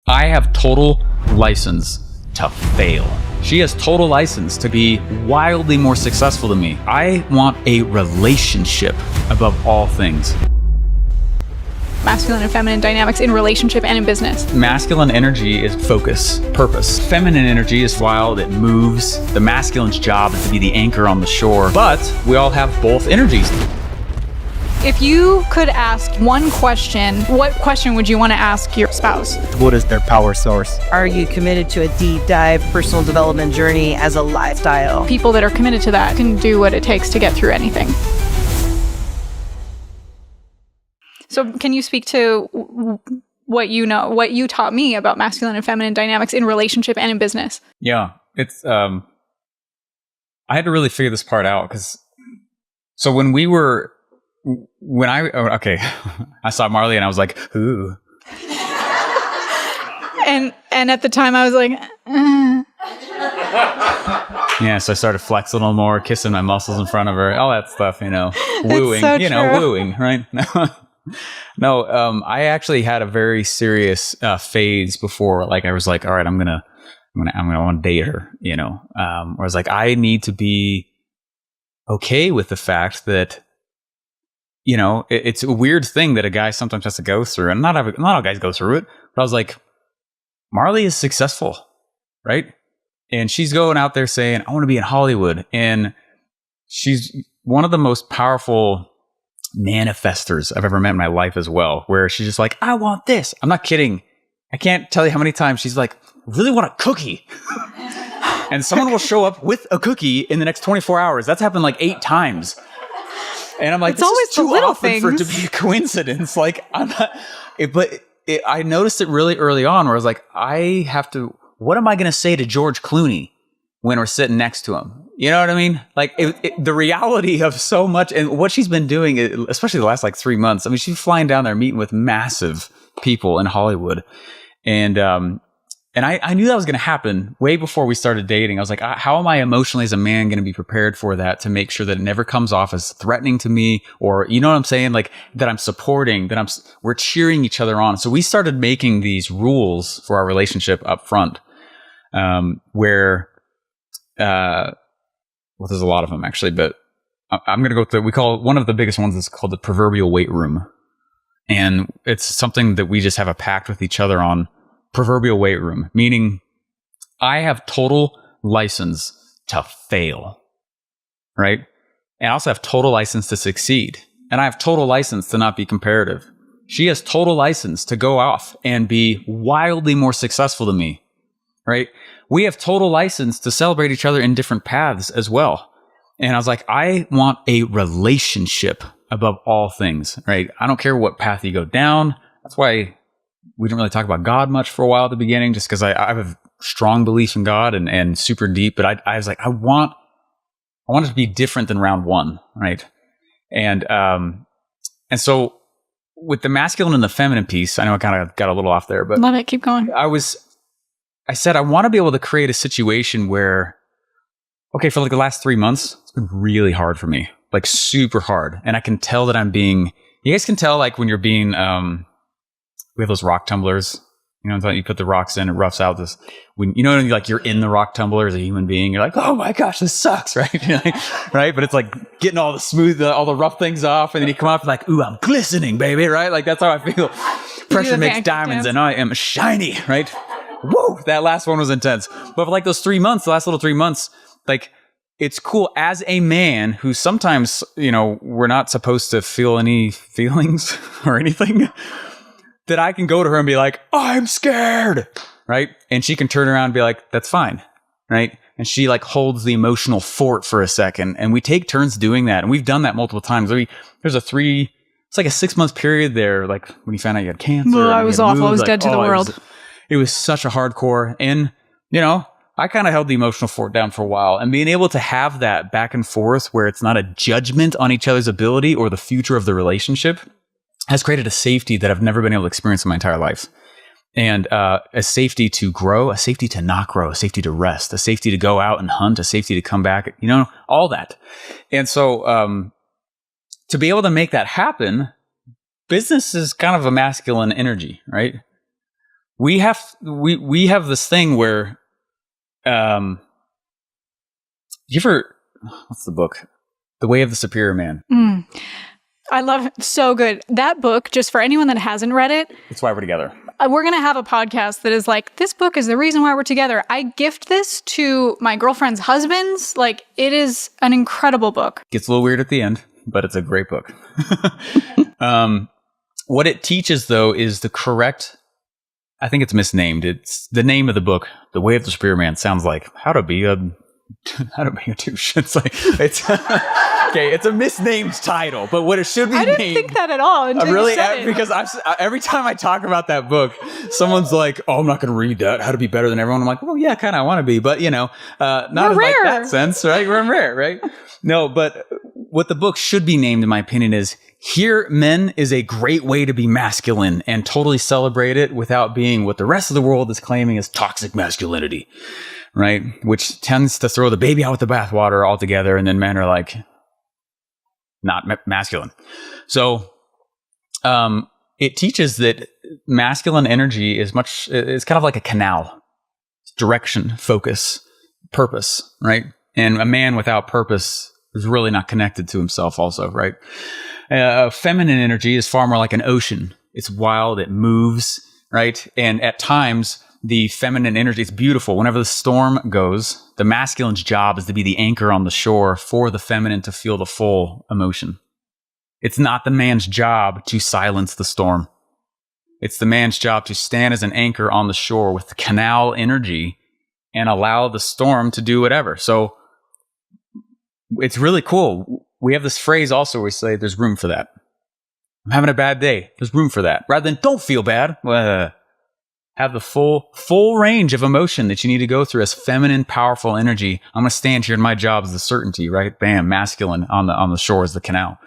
I have total license to fail. She has total license to be wildly more successful than me. I want a relationship above all things. Masculine and feminine dynamics in relationship and in business. Masculine energy is focus, purpose. Feminine energy is wild, it moves. The masculine's job is to be the anchor on the shore, but we all have both energies. If you could ask one question, what question would you want to ask your spouse? What is their power source? Are you committed to a deep dive personal development journey as a lifestyle? People that are committed to that can do what it takes to get through anything. So can you speak to what you know, what you taught me about masculine and feminine dynamics in relationship and in business? Yeah, it's, I had to really figure this part out because, so I saw Marley and I was like, ooh. And at the time I was like, Yeah, so I started flexing a little more, kissing my muscles in front of her, all that stuff, wooing, so true. wooing, right? No, I actually had a very serious phase before, like I was like, all right, I'm gonna want to date her, where I was like, I need to be okay with the fact that, it's a weird thing that a guy sometimes has to go through, and not all guys go through it. But I was like, Marley is successful, right? And she's going out there saying, I want to be in Hollywood. And she's one of the most powerful manifestors I've ever met in my life as well, where she's just like, I want this. I'm not kidding. I can't tell you how many times she's like, I really want a cookie. And someone will show up with a cookie in the next 24 hours. That's happened like 8 times. And I'm like, it's this always is too the little often things for it to be a coincidence. Like, I'm not, I noticed it really early on where I was like, what am I going to say to George Clooney when we're sitting next to him? You know what I mean? Like the reality of so much and what she's been doing, especially the last like 3 months. I mean, she's flying down there meeting with massive people in Hollywood. And I knew that was going to happen way before we started dating. I was like, how am I emotionally as a man going to be prepared for that to make sure that it never comes off as threatening to me, or, you know what I'm saying? Like that I'm supporting, we're cheering each other on. So we started making these rules for our relationship up front, where, there's a lot of them actually, but I'm going to go through, we call one of the biggest ones is called the proverbial weight room. And it's something that we just have a pact with each other on. Proverbial weight room, meaning I have total license to fail, right? And I also have total license to succeed. And I have total license to not be comparative. She has total license to go off and be wildly more successful than me, right? We have total license to celebrate each other in different paths as well. And I was like, I want a relationship above all things, right? I don't care what path you go down. That's why we didn't really talk about God much for a while at the beginning, just because I have a strong belief in God and super deep. But I was like, I want it to be different than round one, right? And so with the masculine and the feminine piece, I know I kind of got a little off there, but love it. Keep going. I said I want to be able to create a situation where, okay, for like the last 3 months, it's been really hard for me, like super hard, and I can tell that you guys can tell like when you're being we have those rock tumblers, you put the rocks in, it roughs out this, when, like you're in the rock tumbler as a human being, you're like, oh my gosh, this sucks, right? Right? But it's like getting all the smooth, all the rough things off, and then you come off like, ooh, I'm glistening, baby, right? Like that's how I feel. Pressure makes diamonds, and I am shiny, right? Whoa, that last one was intense. But for like those 3 months, the last little 3 months, like it's cool as a man who sometimes, we're not supposed to feel any feelings or anything, that I can go to her and be like, I'm scared, right? And she can turn around and be like, that's fine, right? And she like holds the emotional fort for a second, and we take turns doing that. And we've done that multiple times. It's like a 6 month period there, like when you found out you had cancer. Well, I was awful. I was dead to the world. It was such a hardcore. And, I kind of held the emotional fort down for a while, and being able to have that back and forth where it's not a judgment on each other's ability or the future of the relationship has created a safety that I've never been able to experience in my entire life. And a safety to grow, a safety to not grow, a safety to rest, a safety to go out and hunt, a safety to come back, all that. And so to be able to make that happen, business is kind of a masculine energy, right? we have this thing where, what's the book? The Way of the Superior Man. I love it. So good. That book, just for anyone that hasn't read it. That's why we're together. We're going to have a podcast that is like, this book is the reason why we're together. I gift this to my girlfriend's husbands. Like, it is an incredible book. Gets a little weird at the end, but it's a great book. What it teaches, though, is the correct, I think it's misnamed. It's the name of the book, The Way of the Superior Man, sounds like how to be a douche. It's like, it's okay. It's a misnamed title, but what it should be I didn't named. think that at all until Really, you said it. because every time I talk about that book, someone's like, "Oh, I'm not going to read that. How to be better than everyone." I'm like, "Well, yeah, kind of. I want to be, but not in like that sense, right? We're rare, right?" No, but what the book should be named, in my opinion, is "Here, Men" is a great way to be masculine and totally celebrate it without being what the rest of the world is claiming is toxic masculinity, right? Which tends to throw the baby out with the bathwater altogether, and then men are like, not masculine. So it teaches that masculine energy is kind of like a canal. Direction, focus, purpose, right? And a man without purpose is really not connected to himself also, right? Feminine energy is far more like an ocean. It's wild, it moves, right? And at times, the feminine energy is beautiful. Whenever the storm goes, the masculine's job is to be the anchor on the shore for the feminine to feel the full emotion. It's not the man's job to silence the storm. It's the man's job to stand as an anchor on the shore with the canal energy and allow the storm to do whatever. So it's really cool. We have this phrase also where we say there's room for that. I'm having a bad day. There's room for that. Rather than don't feel bad. Have the full range of emotion that you need to go through as feminine, powerful energy. I'm going to stand here and my job is the certainty, right? Bam, masculine on the shore is the canal.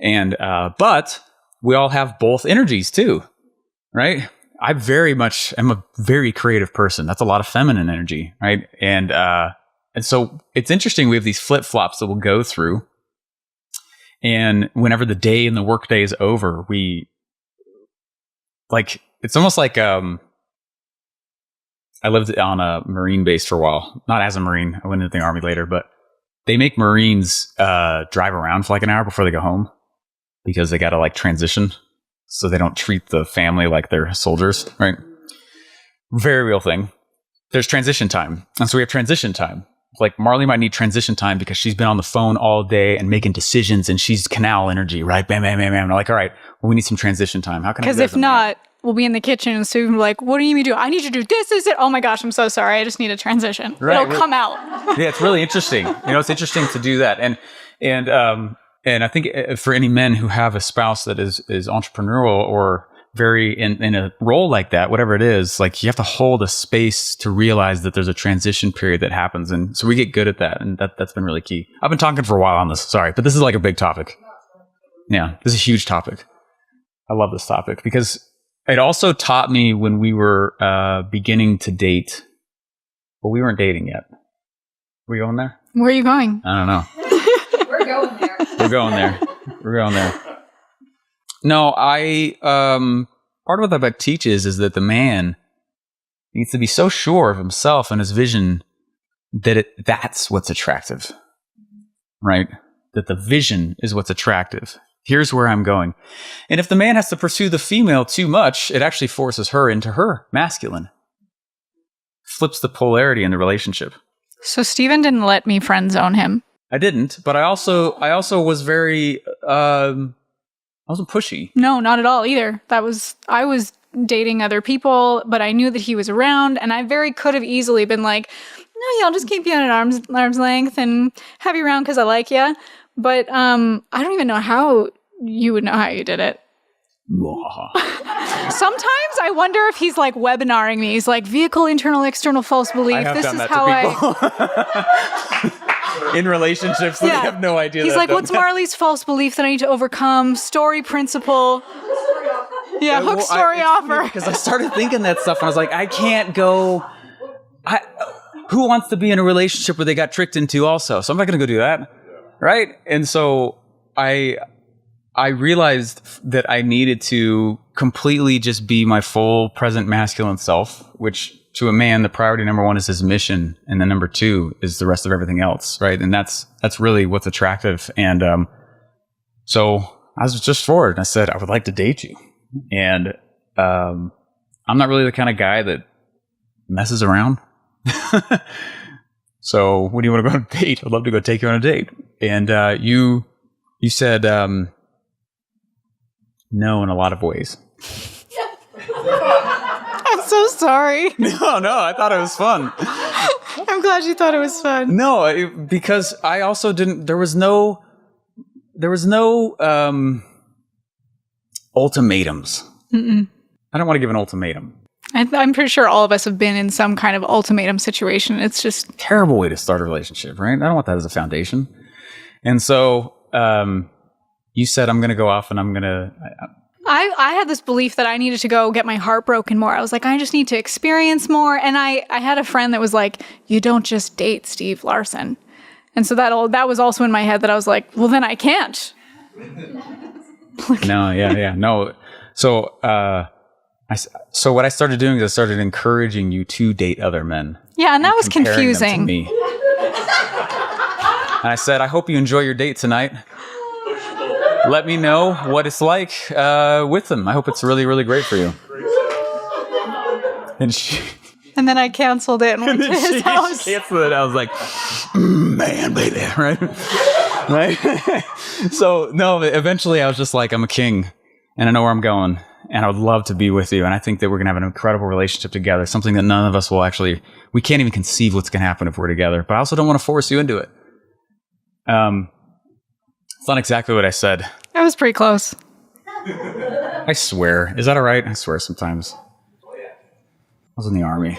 And, but we all have both energies too, right? I very much am a very creative person. That's a lot of feminine energy, right? And so it's interesting. We have these flip-flops that we'll go through. And whenever the day and the work day is over, it's almost like, I lived on a Marine base for a while. Not as a Marine. I went into the Army later, but they make Marines drive around for like an hour before they go home because they got to like transition so they don't treat the family like they're soldiers, right? Very real thing. There's transition time. And so we have transition time. Like Marley might need transition time because she's been on the phone all day and making decisions and she's canal energy, right? Bam, bam, bam, bam. And I'm like, all right, well, we need some transition time. How can I do that? Because if not, we'll be in the kitchen and Sue will be like, what do you mean do? I need you to do this, is it? Oh my gosh, I'm so sorry. I just need a transition. Right, It'll come out. Yeah, it's really interesting. It's interesting to do that. And I think for any men who have a spouse that is entrepreneurial or very in a role like that, whatever it is, like you have to hold a space to realize that there's a transition period that happens. And so we get good at that. And that's been really key. I've been talking for a while on this. Sorry, but this is like a big topic. Yeah, this is a huge topic. I love this topic because it also taught me when we were beginning to date. Well, we weren't dating yet. Were you going there? Where are you going? I don't know. We're going there. We're going there. No, part of what that book teaches is that the man needs to be so sure of himself and his vision that that's what's attractive, right? That the vision is what's attractive. Here's where I'm going. And if the man has to pursue the female too much, it actually forces her into her masculine. Flips the polarity in the relationship. So Steven didn't let me friend zone him. I didn't, but I also was very, I wasn't pushy. No, not at all either. I was dating other people, but I knew that he was around and I very could have easily been like, no, yeah, I'll just keep you at arm's length and have you around because I like you. But I don't even know how you would know how you did it. Sometimes I wonder if he's like webinaring me. He's like, vehicle, internal, external, false belief. I have this done is that how to people. In relationships, they have no idea. He's like, what's Marley's false belief that I need to overcome? Story principle. Yeah, hook story offer. Because I started thinking that stuff and I was like, I can't go. Who wants to be in a relationship where they got tricked into also? So I'm not going to go do that. Right. And so I I realized that I needed to completely just be my full present masculine self, which to a man, the priority number one is his mission. And then number two is the rest of everything else. Right. And that's really what's attractive. And, so I was just forward and I said, I would like to date you. And, I'm not really the kind of guy that messes around. So when do you want to go on a date? I'd love to go take you on a date. And, you said, no, in a lot of ways. I'm so sorry. No, I thought it was fun. I'm glad you thought it was fun. No, because I also didn't. There was no ultimatums. Mm-mm. I don't want to give an ultimatum. I'm pretty sure all of us have been in some kind of ultimatum situation. It's just Terrible way to start a relationship, right? I don't want that as a foundation. And so you said I'm going to go off and I'm going to. I had this belief that I needed to go get my heart broken more. I was like, I just need to experience more. And I had a friend that was like, you don't just date Steve Larson. And so that was also in my head that I was like, well, then I can't. No. So, so what I started doing is I started encouraging you to date other men. Yeah, and that was comparing them to confusing. me. And I said, I hope you enjoy your date tonight. Let me know what it's like with them. I hope it's really, really great for you. And then I canceled it and went to his house. She canceled it. I was like, man, baby, right? Right? So, no, eventually I was just like, I'm a king and I know where I'm going and I would love to be with you. And I think that we're going to have an incredible relationship together, something that none of us will actually, we can't even conceive what's going to happen if we're together. But I also don't want to force you into it. It's not exactly what I said. That was pretty close. I swear. Is that all right? I swear sometimes. I was in the army.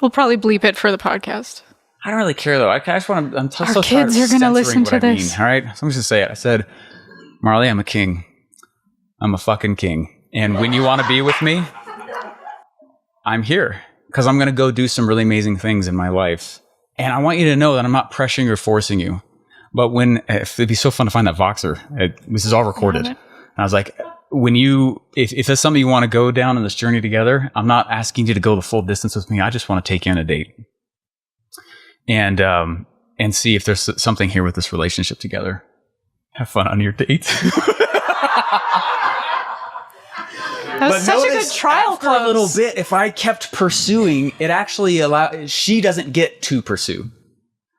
We'll probably bleep it for the podcast. I don't really care though. I just want to. I'm so Our tired kids of are going to listen censoring to what I this. mean, all right, so I'm just gonna say it. I said, Marley, I'm a king. I'm a fucking king. And when you want to be with me, I'm here because I'm gonna go do some really amazing things in my life. And I want you to know that I'm not pressuring or forcing you. But it'd be so fun to find that Voxer. This is all recorded. And I was like, if there's something you want to go down on this journey together, I'm not asking you to go the full distance with me. I just want to take you on a date and see if there's something here with this relationship together. Have fun on your date. That was such a good trial after close. a little bit, if I kept pursuing, it actually she doesn't get to pursue.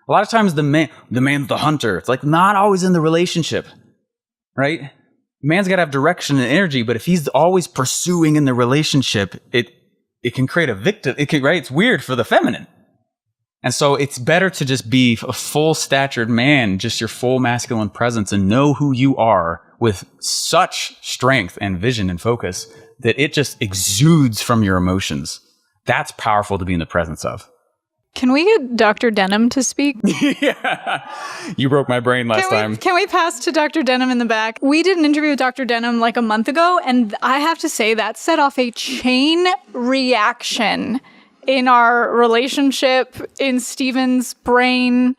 A lot of times the man's the hunter. It's like not always in the relationship, right? Man's got to have direction and energy, but if he's always pursuing in the relationship, it can create a victim. Right? It's weird for the feminine. And so it's better to just be a full statured man, just your full masculine presence and know who you are with such strength and vision and focus that it just exudes from your emotions. That's powerful to be in the presence of. Can we get Dr. Denham to speak? Yeah. You broke my brain last time. Can we pass to Dr. Denham in the back? We did an interview with Dr. Denham like a month ago, and I have to say that set off a chain reaction in our relationship, in Steven's brain.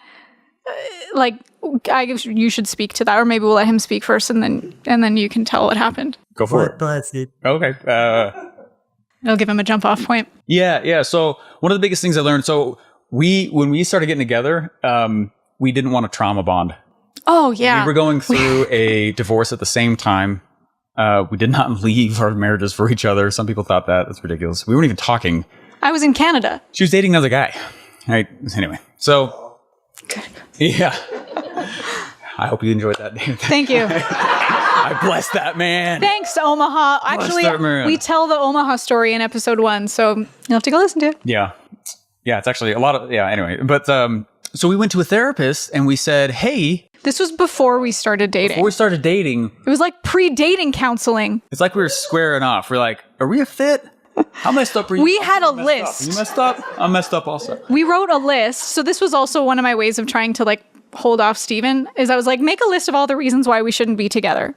You should speak to that, or maybe we'll let him speak first, and then you can tell what happened. Go for it. Blessed. Okay. It'll give him a jump off point. Yeah. So one of the biggest things I learned, when we started getting together, we didn't want a trauma bond. Oh, yeah. We were going through a divorce at the same time. We did not leave our marriages for each other. Some people thought that. That's ridiculous. We weren't even talking. I was in Canada. She was dating another guy. Right. Anyway, so yeah. I hope you enjoyed that. Thank you. I blessed that man. Thanks, Omaha. Actually, we tell the Omaha story in episode 1, so you'll have to go listen to it. Yeah. Yeah, it's actually a lot of, anyway. But, so we went to a therapist and we said, hey. This was before we started dating. Before we started dating. It was like pre-dating counseling. It's like we were squaring off. We're like, are we a fit? How messed up are you? We had a list. You messed up? I'm messed up also. We wrote a list. So this was also one of my ways of trying to hold off Steven, is I was like, make a list of all the reasons why we shouldn't be together.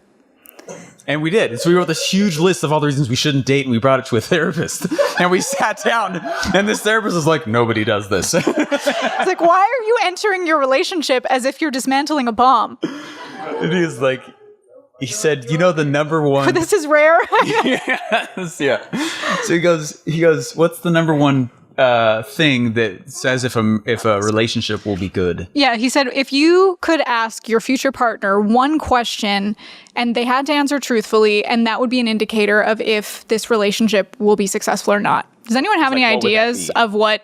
And we did. So we wrote this huge list of all the reasons we shouldn't date, and we brought it to a therapist. And we sat down, and this therapist was like, nobody does this. It's like, why are you entering your relationship as if you're dismantling a bomb? And he was like, He said, the number one. This is rare. Yes, yeah. So he goes, what's the number one thing that says if a relationship will be good? Yeah, he said if you could ask your future partner one question and they had to answer truthfully, and that would be an indicator of if this relationship will be succccessful or not. Does anyone have any ideas of what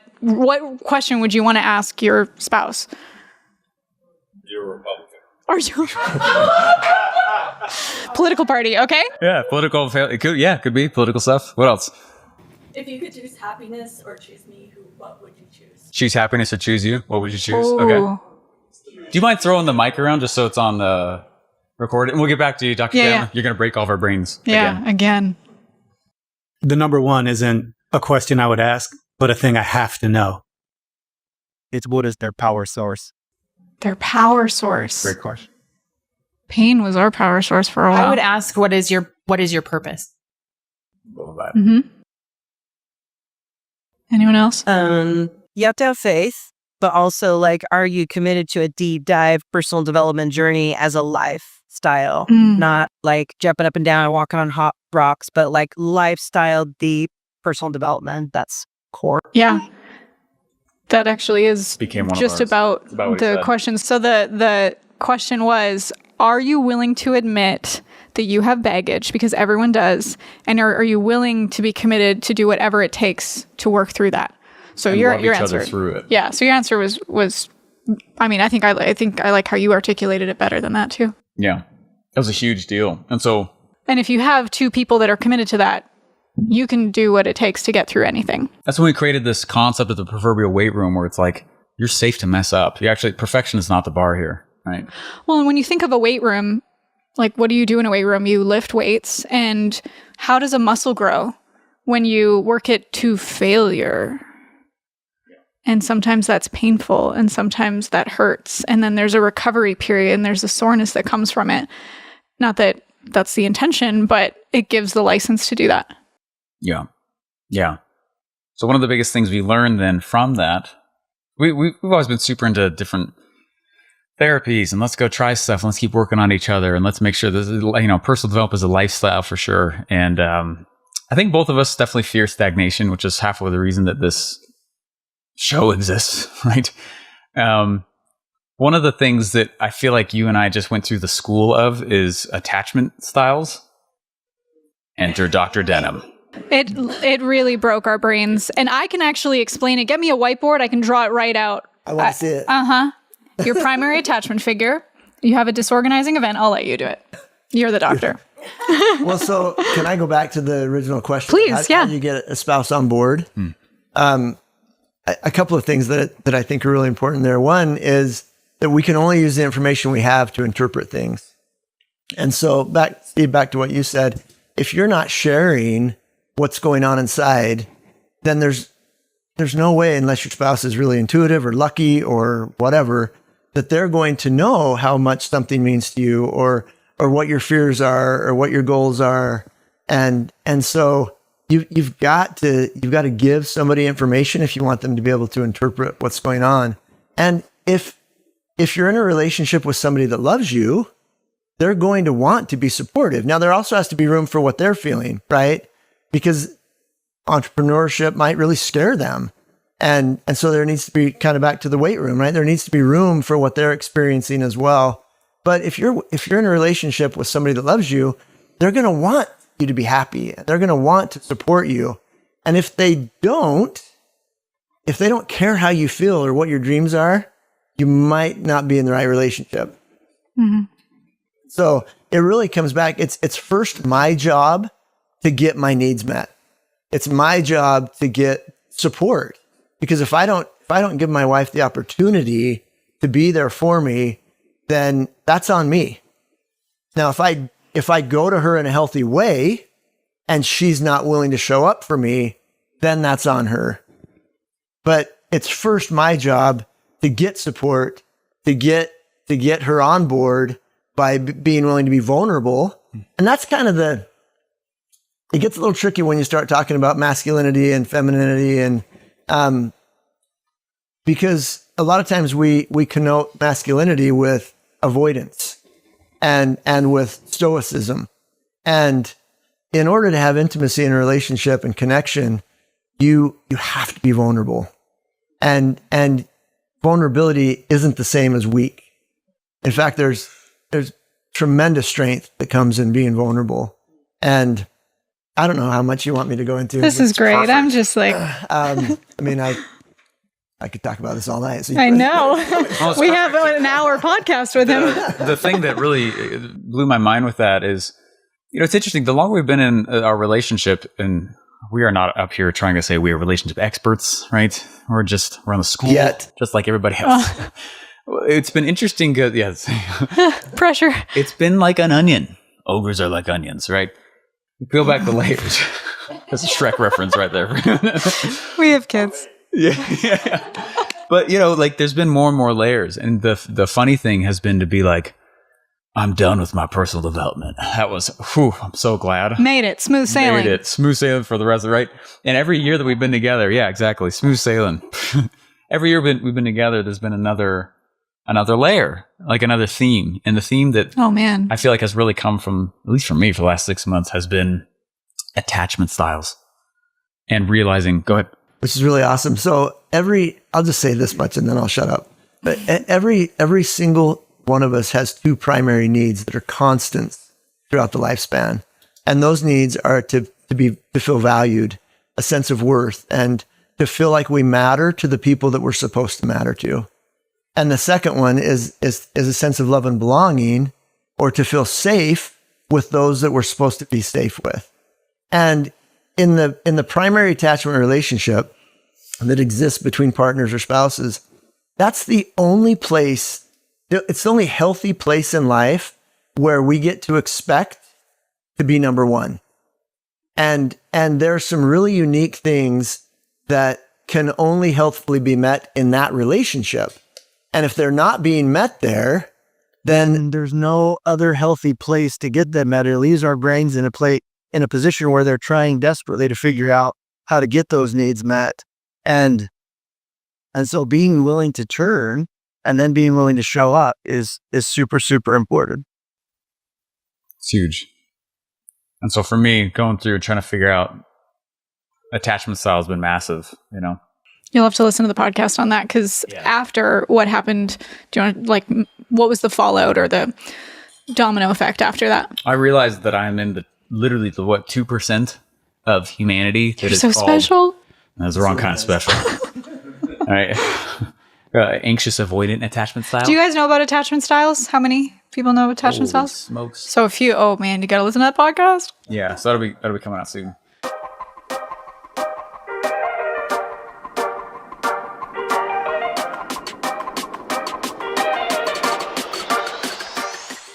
question would you want to ask your spouse? You're a Republican. Are you political party? Okay. Yeah, could be political stuff. What else? If you could choose happiness or choose me, what would you choose? Choose happiness or choose you? What would you choose? Ooh. Okay. Do you mind throwing the mic around just so it's on the recording? And we'll get back to you, Dr. Yeah, Chandler. yeah. You're going to break all of our brains. Yeah, again. The number one isn't a question I would ask, but a thing I have to know. It's what is their power source? Their power source. Great question. Pain was our power source for a while. I would ask, what is your purpose? Mm-hmm. Anyone else? You have to have faith, but also like, are you committed to a deep dive personal development journey as a lifestyle? Not like jumping up and down and walking on hot rocks, but like lifestyle, deep personal development. That's core. Yeah. That actually is Became one of just ours. about It's about what he the said. question. So the question was, are you willing to admit that you have baggage, because everyone does, and are you willing to be committed to do whatever it takes to work through that? So And your love each other answer through it. Yeah. So your answer was I mean, I think I like how you articulated it better than that too. Yeah. That was a huge deal. And so And if you have two people that are committed to that, you can do what it takes to get through anything. that's when we created this concept of the proverbial weight room where it's like, you're safe to mess up. Perfection is not the bar here, right? Well, and when you think of a weight room, like what do you do in a weight room? You lift weights, and how does a muscle grow? When you work it to failure. And sometimes that's painful, and sometimes that hurts. And then there's a recovery period, and there's a soreness that comes from it. Not that that's the intention, but it gives the license to do that. Yeah. Yeah. So one of the biggest things we learned then from that, we've always been super into different therapies and let's go try stuff and let's keep working on each other and let's make sure this is, personal development is a lifestyle for sure. And I think both of us definitely fear stagnation, which is half of the reason that this show exists, right? One of the things that I feel like you and I just went through the school of is attachment styles. Enter Dr. Denham. It really broke our brains. And I can actually explain it. Get me a whiteboard. I can draw it right out. I want to see it. Your primary attachment figure. You have a disorganizing event. I'll let you do it. You're the doctor. Well, so can I go back to the original question? Please, How do you get a spouse on board? A couple of things that I think are really important there. One is that we can only use the information we have to interpret things. And so back to what you said, if you're not sharing what's going on inside, then there's no way, unless your spouse is really intuitive or lucky or whatever, that they're going to know how much something means to you or what your fears are or what your goals are. And so you've got to give somebody information if you want them to be able to interpret what's going on. And if you're in a relationship with somebody that loves you, they're going to want to be supportive. Now, there also has to be room for what they're feeling, right? Because entrepreneurship might really scare them. And so there needs to be, kind of back to the weight room, right? There needs to be room for what they're experiencing as well. But if you're in a relationship with somebody that loves you, they're going to want you to be happy. They're going to want to support you. And if they don't care how you feel or what your dreams are, you might not be in the right relationship. Mm-hmm. So it really comes back. It's first my job to get my needs met. It's my job to get support, because if I don't give my wife the opportunity to be there for me, then that's on me. Now, if I go to her in a healthy way and she's not willing to show up for me, then that's on her. But it's first my job to get support, to get her on board by being willing to be vulnerable. And that's kind of it gets a little tricky when you start talking about masculinity and femininity, and because a lot of times we connote masculinity with avoidance. and with stoicism. And in order to have intimacy in a relationship and connection, you have to be vulnerable. And vulnerability isn't the same as weak. In fact, there's tremendous strength that comes in being vulnerable. And I don't know how much you want me to go into. This is great. I'm just like, I mean, I could talk about this all night. So I know. We have an hour podcast with him. The thing that really blew my mind with that is, it's interesting. The longer we've been in our relationship, and we are not up here trying to say we are relationship experts, right? We're on the school, just like everybody else. It's been interesting. Yes. Pressure. It's been like an onion. Ogres are like onions, right? Peel back the layers. That's a Shrek reference right there. We have kids. Yeah. But, there's been more and more layers. And the funny thing has been to be like, I'm done with my personal development. That was, I'm so glad. Made it. Smooth sailing. Made it. Smooth sailing for the rest of the, right? And every year that we've been together, yeah, exactly. Smooth sailing. Every year we've been together, there's been another layer, like another theme. And the theme that I feel like has really come from, at least for me for the last 6 months, has been attachment styles and realizing, go ahead. Which is really awesome. So I'll just say this much and then I'll shut up. But every single one of us has two primary needs that are constants throughout the lifespan. And those needs are to feel valued, a sense of worth, and to feel like we matter to the people that we're supposed to matter to. And the second one is a sense of love and belonging, or to feel safe with those that we're supposed to be safe with. And in the primary attachment relationship that exists between partners or spouses, that's the only place, it's the only healthy place in life where we get to expect to be number one. And there are some really unique things that can only healthfully be met in that relationship. And if they're not being met there, then there's no other healthy place to get them met. It leaves our brains in a position where they're trying desperately to figure out how to get those needs met. And so being willing to turn and then being willing to show up is super, super important. It's huge. And so for me, going through trying to figure out attachment style has been massive, You'll have to listen to the podcast on that, because after what happened, do you want what was the fallout or the domino effect after that? I realized that I'm in literally the 2% of humanity that You're is so called, special. That's the wrong kind of special. All right. Anxious avoidant attachment style. Do you guys know about attachment styles? How many people know attachment styles? Smokes. So a few. Oh man, you got to listen to that podcast. Yeah, so that'll be coming out soon.